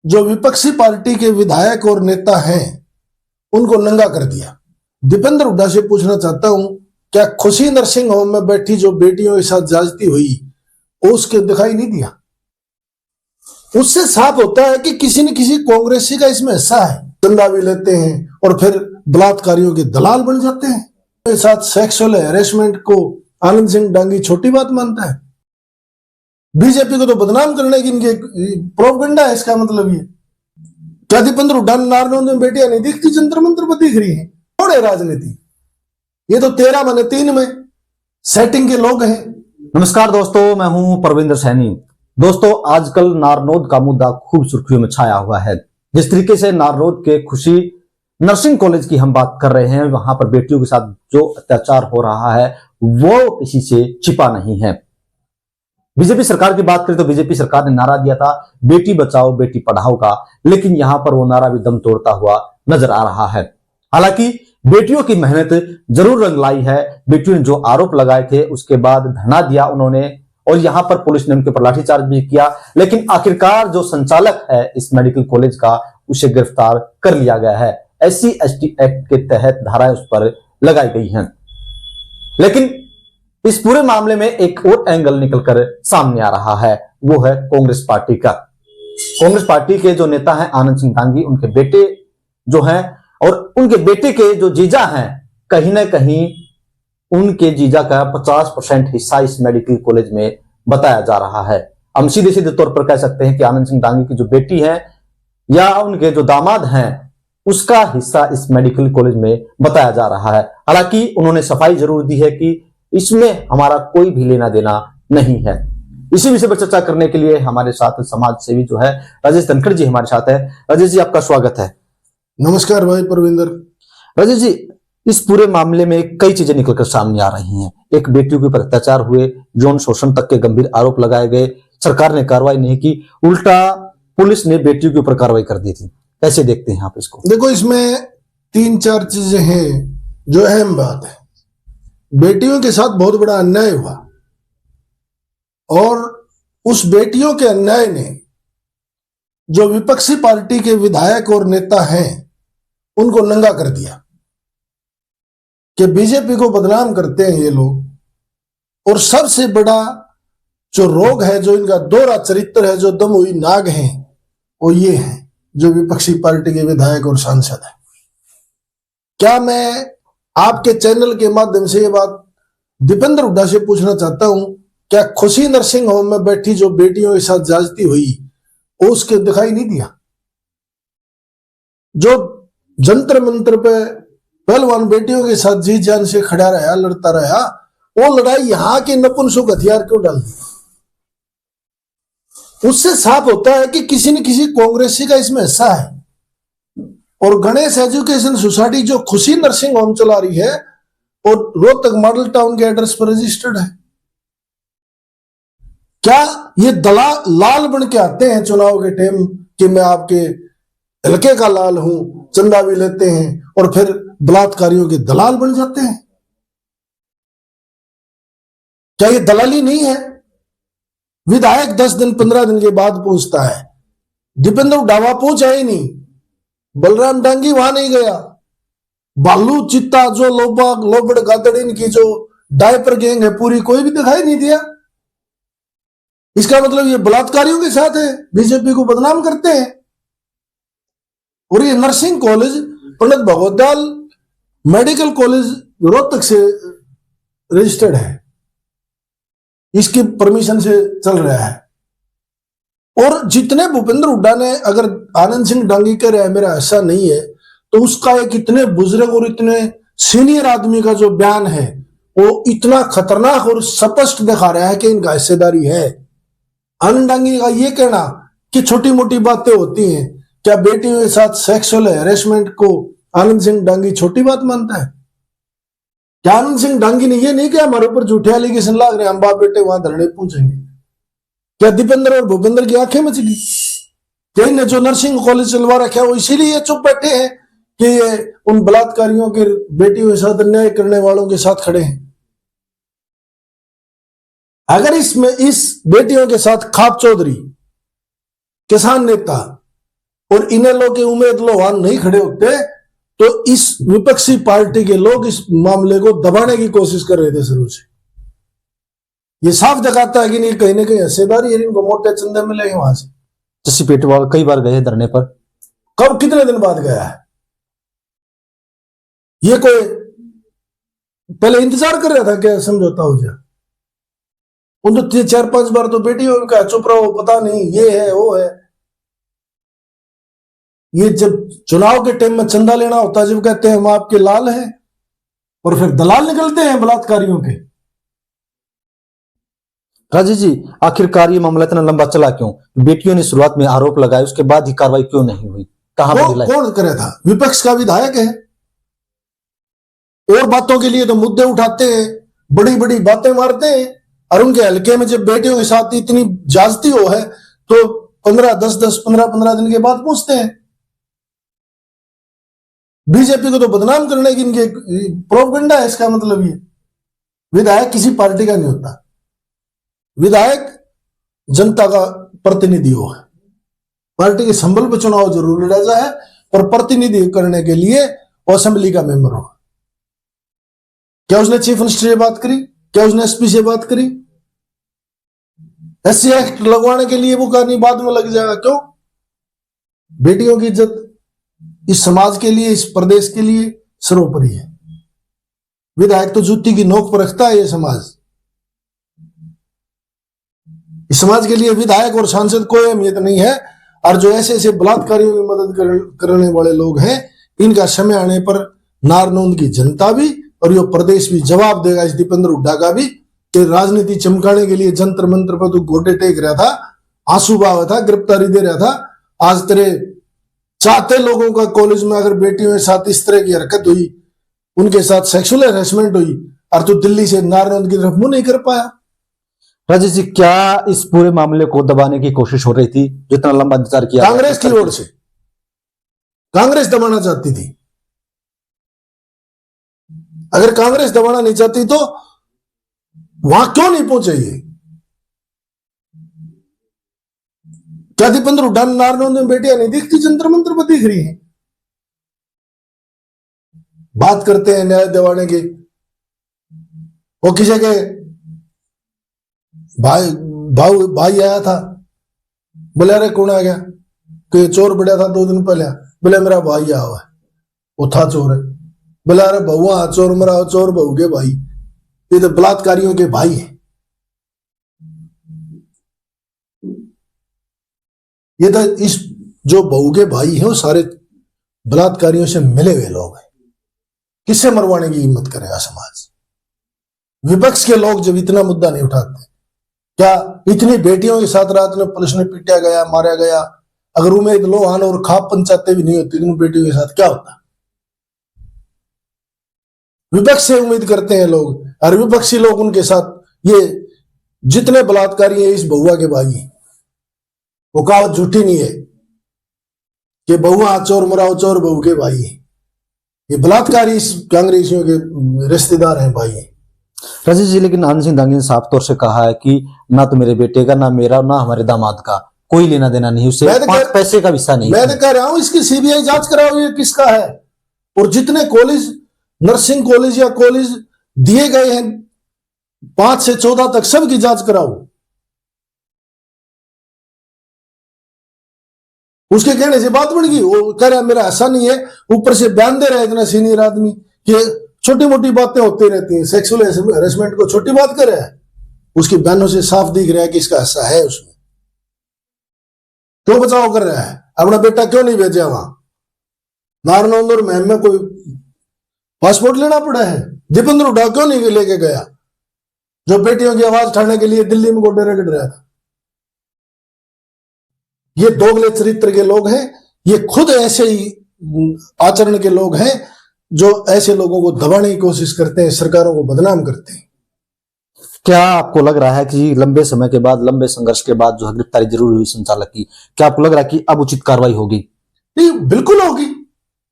जो विपक्षी पार्टी के विधायक और नेता हैं उनको नंगा कर दिया। दीपेंद्र हुड्डा से पूछना चाहता हूं, क्या खुशी नर्सिंग होम में बैठी जो बेटियों के साथ ज्यादती हुई उसके दिखाई नहीं दिया? उससे साफ होता है कि किसी न किसी कांग्रेसी का इसमें हिस्सा है। चंदा भी लेते हैं और फिर बलात्कारियों के दलाल बन जाते हैं। के साथ सेक्सुअल हैरेसमेंट को आनंद सिंह डांगी छोटी बात मानता है। बीजेपी को तो बदनाम करने की इनकी प्रोपेगेंडा है। इसका मतलब ये क्या दीपेंद्र हुड्डा नारनौंद में बेटियां नहीं दिखती, जंतर मंतर पर दिख रही है? थोड़े राजनीति, ये तो 13-3 में सेटिंग के लोग हैं। नमस्कार दोस्तों, मैं हूं परविंदर सैनी। दोस्तों, आजकल नारनौंद का मुद्दा खूब सुर्खियों में छाया हुआ है। जिस तरीके से नारनौंद के खुशी नर्सिंग कॉलेज की हम बात कर रहे हैं, वहां पर बेटियों के साथ जो अत्याचार हो रहा है वो किसी से छिपा नहीं है। बीजेपी सरकार की बात करें तो बीजेपी सरकार ने नारा दिया था बेटी बचाओ बेटी पढ़ाओ का, लेकिन यहां पर वो नारा भी दम तोड़ता हुआ नजर आ रहा है। हालांकि बेटियों की मेहनत जरूर रंग लाई है। बेटियों ने जो आरोप लगाए थे उसके बाद धरना दिया उन्होंने, और यहां पर पुलिस ने उनके पर लाठीचार्ज भी किया, लेकिन आखिरकार जो संचालक है इस मेडिकल कॉलेज का, उसे गिरफ्तार कर लिया गया है। SC/ST एक्ट के तहत धाराएं उस पर लगाई गई हैं। लेकिन इस पूरे मामले में एक और एंगल निकलकर सामने आ रहा है, वो है कांग्रेस पार्टी का। कांग्रेस पार्टी के जो नेता हैं आनंद सिंह डांगी, उनके बेटे जो हैं और उनके बेटे के जो जीजा हैं, कहीं ना कहीं उनके जीजा का 50% हिस्सा इस मेडिकल कॉलेज में बताया जा रहा है। हम सीधे सीधे तौर पर कह सकते हैं कि आनंद सिंह डांगी की जो बेटी है या उनके जो दामाद हैं, उसका हिस्सा इस मेडिकल कॉलेज में बताया जा रहा है। हालांकि उन्होंने सफाई जरूर दी है कि इसमें हमारा कोई भी लेना देना नहीं है। इसी विषय पर चर्चा करने के लिए हमारे साथ समाज सेवी जो है राजेश धनखड़ जी हमारे साथ है। राजेश जी, आपका स्वागत है। नमस्कार भाई परविंदर। राजेश जी, इस पूरे मामले में कई चीजें निकलकर सामने आ रही हैं। एक, बेटियों के ऊपर अत्याचार हुए, यौन शोषण तक के गंभीर आरोप लगाए गए, सरकार ने कार्रवाई नहीं की, उल्टा पुलिस ने बेटियों के ऊपर कार्रवाई कर दी थी। कैसे देखते हैं आप इसको? देखो, इसमें 3-4 चीजें हैं जो अहम बात है। बेटियों के साथ बहुत बड़ा अन्याय हुआ और उस बेटियों के अन्याय ने जो विपक्षी पार्टी के विधायक और नेता हैं उनको नंगा कर दिया कि बीजेपी को बदनाम करते हैं ये लोग। और सबसे बड़ा जो रोग है, जो इनका दोहरा चरित्र है, जो दम हुई नाग हैं, वो ये हैं जो विपक्षी पार्टी के विधायक और सांसद हैं। क्या मैं आपके चैनल के माध्यम से ये बात दीपेंद्र हुड्डा से पूछना चाहता हूं, क्या खुशी नर्सिंग होम में बैठी जो बेटियों के साथ ज्यादती हुई उसके दिखाई नहीं दिया? जो जंतर मंत्र पे पहलवान बेटियों के साथ जी जान से खड़ा रहा, लड़ता रहा, वो लड़ाई यहां के नपुंसक हथियार क्यों डाल दी? उससे साफ होता है कि किसी न किसी कांग्रेसी का इसमें हिस्सा है। और गणेश एजुकेशन सोसाइटी जो खुशी नर्सिंग होम चला रही है और रोहतक मॉडल टाउन के एड्रेस पर रजिस्टर्ड है। क्या ये दलाल लाल बन के आते हैं चुनाव के टाइम कि मैं आपके हल्के का लाल हूं, चंदा भी लेते हैं और फिर बलात्कारियों के दलाल बन जाते हैं? क्या ये दलाली नहीं है? विधायक 10 दिन 15 दिन के बाद पहुंचता है, दीपेंद्र हुड्डा पहुंचा ही नहीं, बलराम डांगी वहां नहीं गया, बालू चित्ता जो लोबड़ गादड़ीन की जो डायपर गैंग है पूरी, कोई भी दिखाई नहीं दिया। इसका मतलब ये बलात्कारियों के साथ है, बीजेपी को बदनाम करते हैं। और ये nursing college Pandit Bhagwat medical college Rohtak से रजिस्टर्ड है, इसकी परमिशन से चल रहा है। और जितने भूपेंद्र हुड्डा ने, अगर आनंद सिंह डांगी कह रहा है मेरा ऐसा नहीं है, तो उसका एक इतने बुजुर्ग और इतने सीनियर आदमी का जो बयान है वो इतना खतरनाक और स्पष्ट दिखा रहा है कि इनका हिस्सेदारी है। आनंद डांगी का ये कहना कि छोटी मोटी बातें होती हैं, क्या बेटियों के साथ सेक्सुअल हैरेसमेंट को आनंद सिंह डांगी छोटी बात मानता है? क्या आनंद सिंह डांगी ने ये नहीं किया हमारे ऊपर झूठे एलिगेशन लाग रहे हैं, हम बाप बेटे वहां धरने पहुंचेंगे? क्या दीपेंद्र और भूपेंद्र की आंखें मच गई? क्या इन्हें जो नर्सिंग कॉलेज चलवा रखा है वो इसीलिए चुप बैठे हैं कि ये उन बलात्कारियों के बेटियों के साथ अन्याय करने वालों के साथ खड़े हैं? अगर इसमें इस बेटियों के साथ खाप चौधरी, किसान नेता, और इनेलो के उम्मीदवार वहां नहीं खड़े होते तो इस विपक्षी पार्टी के लोग इस मामले को दबाने की कोशिश कर रहे थे शुरू से। ये साफ दिखाता है कि नहीं कहीं ना कहीं हिस्सेदारी है, इनको मोटे चंदे मिलेंगे वहां से। जैसे पेटवाल कई बार गए धरने पर, कब कितने दिन बाद गया है? ये कोई पहले इंतजार कर रहा था क्या समझौता हो जाए? उन तो 4-5 बार तो बेटी उनका चुप रहो, पता नहीं ये है वो है। ये जब चुनाव के टाइम में चंदा लेना होता है, जब कहते हैं हम आपके लाल हैं, और फिर दलाल निकलते हैं बलात्कारियों के। राजेश जी, आखिरकार ये मामला इतना लंबा चला क्यों? बेटियों ने शुरुआत में आरोप लगाए, उसके बाद ही कार्रवाई क्यों नहीं हुई? कहां पर ढिलाई? कौन करे था? विपक्ष का विधायक है, और बातों के लिए तो मुद्दे उठाते हैं, बड़ी बड़ी बातें मारते हैं, और उनके हल्के में जब बेटियों के साथ इतनी ज्यादती हो है तो 15 दिन के बाद पूछते हैं। बीजेपी को तो बदनाम करने की इनके प्रोपेगेंडा है। इसका मतलब ये विधायक किसी पार्टी का नहीं होता, विधायक जनता का प्रतिनिधि हो। पार्टी के संबल पर चुनाव जरूर लड़ा जाए, पर प्रतिनिधि करने के लिए असेंबली का मेंबर हो। क्या उसने चीफ मिनिस्टर से बात करी? क्या उसने एसपी से बात करी? SC एक्ट लगवाने के लिए वो करनी बाद में लग जाएगा क्यों? बेटियों की इज्जत इस समाज के लिए, इस प्रदेश के लिए सर्वोपरि है। विधायक तो जूती की नोक पर रखता है ये समाज। इस समाज के लिए विधायक और सांसद कोई अहमियत नहीं है। और जो ऐसे ऐसे बलात्कारियों की मदद करने वाले लोग हैं, इनका समय आने पर नारनौंद की जनता भी और ये प्रदेश भी जवाब देगा, इस दीपेंद्र हुड्डा का भी, कि राजनीति चमकाने के लिए जंतर मंत्र पर तू गोटे टेक रहा था, आंसू बहा था, गिरफ्तारी दे रहा था। आज तेरे चाहते लोगों का कॉलेज में अगर बेटियों के साथ इस तरह की हरकत हुई, उनके साथ सेक्सुअल हैरेसमेंट हुई, और तू दिल्ली से नारनौंद की तरफ मुंह नहीं कर पाया। राजेश जी, क्या इस पूरे मामले को दबाने की कोशिश हो रही थी जितना लंबा इंतजार किया? कांग्रेस की ओर से कांग्रेस दबाना चाहती थी। अगर कांग्रेस दबाना नहीं चाहती तो वहां क्यों नहीं पहुंचे ये? क्या दीपेंद्र हुड्डा नारनौंद में बेटियां नहीं दिखती? जंतर मंत्र पर दिख रही हैं। बात करते हैं न्याय दिवाने की। वो किसी के भाई आया था, बोले अरे कौन आ गया? कि चोर बढ़िया था 2 दिन पहले। बोले मेरा भाई आया हुआ है, वो था चोर है। बोले अरे बहुआ चोर मरा, चोर बहू के भाई। ये तो बलात्कारियों के भाई है। ये तो इस जो बहू के भाई है वो सारे बलात्कारियों से मिले हुए लोग हैं। किससे मरवाने की हिम्मत करेगा समाज? विपक्ष के लोग जब इतना मुद्दा नहीं उठाते, क्या इतनी बेटियों के साथ रात में पुलिस ने पीटा गया, मारा गया, अगर उम्मीद लोहान और खाप पंचायतें भी नहीं होती इन बेटियों के साथ क्या होता? विपक्ष से उम्मीद करते हैं लोग, और विपक्षी लोग उनके साथ, ये जितने बलात्कारी हैं इस बहुआ के भाई हैं। वो कहावत झूठी नहीं है कि बहुआ चोर मराओ, चोर बहू के भाई हैं। ये बलात्कारी इस कांग्रेसियों के रिश्तेदार हैं, भाई हैं। राजेश जी, लेकिन आनंद सिंह दांगी ने साफ तौर से कहा है कि ना तो मेरे बेटे का, ना मेरा, ना हमारे दामाद का कोई लेना देना नहीं, उससे 5 पैसे का हिस्सा नहीं। मैं तो कह रहा हूं इसकी CBI जांच कराओ, ये किसका है। और जितने कॉलेज, नर्सिंग कॉलेज या कॉलेज दिए गए हैं 5 से 14 तक, सबकी जांच कराओ। उसके कहने से बात बढ़ गई। वो कह रहा है मेरा ऐसा नहीं है, ऊपर से बयान दे रहा है इतना सीनियर आदमी कि छोटी मोटी बातें होती रहती हैं, सेक्सुअल हैरेसमेंट को छोटी बात कर रहा है। उसकी बयानों से साफ दिख रहा है कि इसका ऐसा है। उसमें क्यों बचाव कर रहा है? अपना बेटा क्यों नहीं भेजा वहां? नारनौंद और महम में कोई पासपोर्ट लेना पड़ा है? दीपेंद्र हुड्डा क्यों नहीं लेके गया, जो बेटियों की आवाज उठाने के लिए दिल्ली में गोडे रगड़ रहा था? ये दोगले चरित्र के लोग हैं, ये खुद ऐसे ही आचरण के लोग हैं जो ऐसे लोगों को दबाने की कोशिश करते हैं, सरकारों को बदनाम करते हैं। क्या आपको लग रहा है कि लंबे समय के बाद, लंबे संघर्ष के बाद जो है गिरफ्तारी जरूर हुई संचालक की, क्या आपको लग रहा है कि अब उचित कार्रवाई होगी? नहीं, बिल्कुल होगी।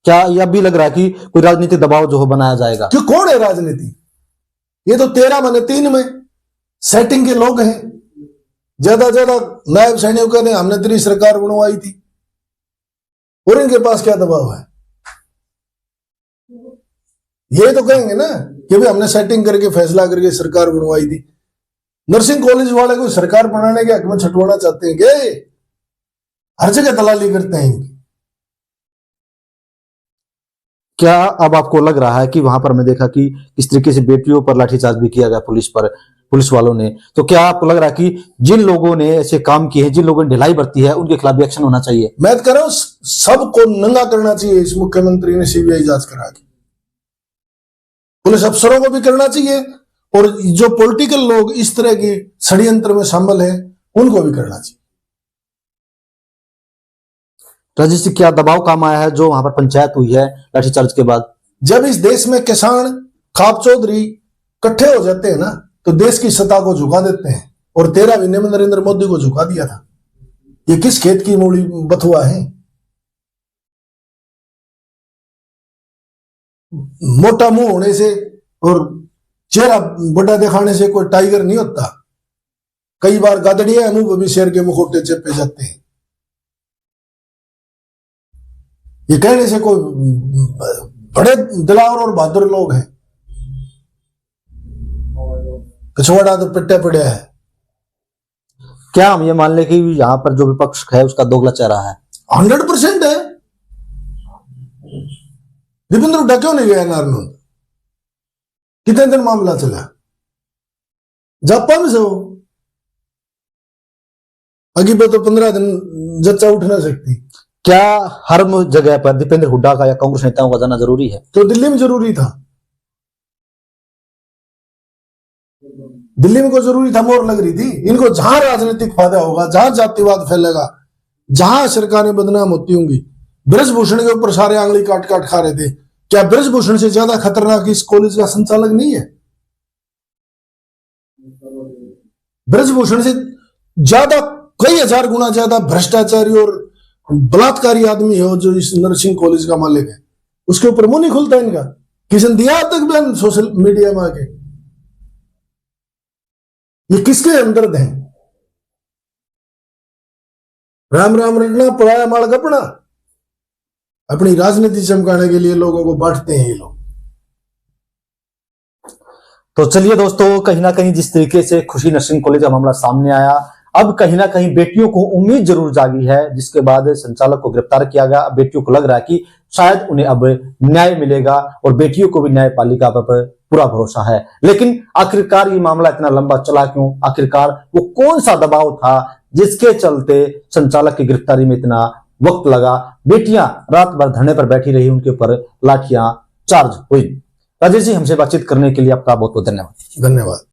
क्या यह भी लग रहा है कि कोई राजनीतिक दबाव जो है बनाया जाएगा? क्यों, कौन है राजनीति? ये तो 13-3 में सेटिंग के लोग हैं। ज्यादा नायब सैनिक ने हमने तेरी सरकार बनवाई थी, और इनके पास क्या दबाव है? ये तो कहेंगे ना कि भाई हमने सेटिंग करके फैसला करके सरकार बनवाई थी। नर्सिंग कॉलेज वाले को सरकार बनाने के हक में छटवाना चाहते हैं क्या? हर जगह दलाली करते हैं इनकी। क्या अब आपको लग रहा है कि वहां पर मैं देखा कि इस तरीके से बेटियों पर लाठीचार्ज भी किया गया पुलिस वालों ने, तो क्या आपको लग रहा है कि जिन लोगों ने ऐसे काम किए हैं, जिन लोगों ने ढिलाई बरती है, उनके खिलाफ भी एक्शन होना चाहिए? मैं तो कह रहा हूं सबको नंगा करना चाहिए इस मुख्यमंत्री ने सीबीआई जांच करा के। पुलिस अफसरों को भी करना चाहिए और जो पॉलिटिकल लोग इस तरह के षड्यंत्र में शामिल हैं उनको भी करना चाहिए। राजेश जी, क्या दबाव काम आया है जो वहां पर पंचायत हुई है लाठीचार्ज के बाद? जब इस देश में किसान खाप चौधरी इकट्ठे हो जाते हैं ना तो देश की सत्ता को झुका देते हैं, और 13 महीने में नरेंद्र मोदी को झुका दिया था। ये किस खेत की मूली बथुआ है? मोटा मुंह होने से और चेहरा बड़ा दिखाने से कोई टाइगर नहीं होता। कई बार गादड़िया मुंह पर भी शेर के मुखौटे चेपे जाते हैं। ये कहने से कोई बड़े दिलावर और बहादुर लोग हैं। पिछवाड़ा तो पिट्टे पड़े है। क्या हम ये मान ले कि यहाँ पर जो विपक्ष है उसका दोगला चेहरा है? 100% है। दीपेंद्र हुड्डा क्यों नहीं गया नारनौंद? कितने दिन मामला चला? जापा में से हो अगी पे तो 15 दिन जच्चा उठ ना सकती। क्या हर जगह पर दीपेंद्र हुड्डा का या कांग्रेस नेताओं का जाना जरूरी है? तो दिल्ली में जरूरी था। दिल्ली में को जरूरी था, मोहर लग रही थी इनको। जहां राजनीतिक फायदा होगा, जहां जातिवाद फैलेगा, जहां सरकारें बदनाम होती होंगी। ब्रजभूषण के ऊपर सारे आंगली काट काट खा रहे थे। क्या ब्रजभूषण से ज्यादा खतरनाक इस कॉलेज का संचालक नहीं है? ब्रजभूषण से ज्यादा कई हजार गुना ज्यादा भ्रष्टाचारी और बलात्कारी आदमी है जो इस नर्सिंग कॉलेज का मालिक है। उसके ऊपर मुंह नहीं खुलता इनका। किसी ने दिया तक बयान सोशल मीडिया में आके? ये किसके हमदर्द हैं? राम राम रटना पराया माल कपड़ा। अपनी राजनीति चमकाने के लिए लोगों को बांटते हैं ये लोग। तो चलिए दोस्तों, कहीं ना कहीं जिस तरीके से खुशी नर्सिंग कॉलेज का मामला सामने आया, अब कहीं ना कहीं बेटियों को उम्मीद जरूर जागी है, जिसके बाद संचालक को गिरफ्तार किया गया। अब बेटियों को लग रहा है कि शायद उन्हें अब न्याय मिलेगा और बेटियों को भी न्यायपालिका पर पूरा भरोसा है। लेकिन आखिरकार ये मामला इतना लंबा चला क्यों? आखिरकार वो कौन सा दबाव था जिसके चलते संचालक की गिरफ्तारी में इतना वक्त लगा? बेटियां रात भर धरने पर बैठी रही, उनके ऊपर लाठियां चार्ज हुई। राजेश जी, हमसे बातचीत करने के लिए आपका बहुत बहुत धन्यवाद। धन्यवाद।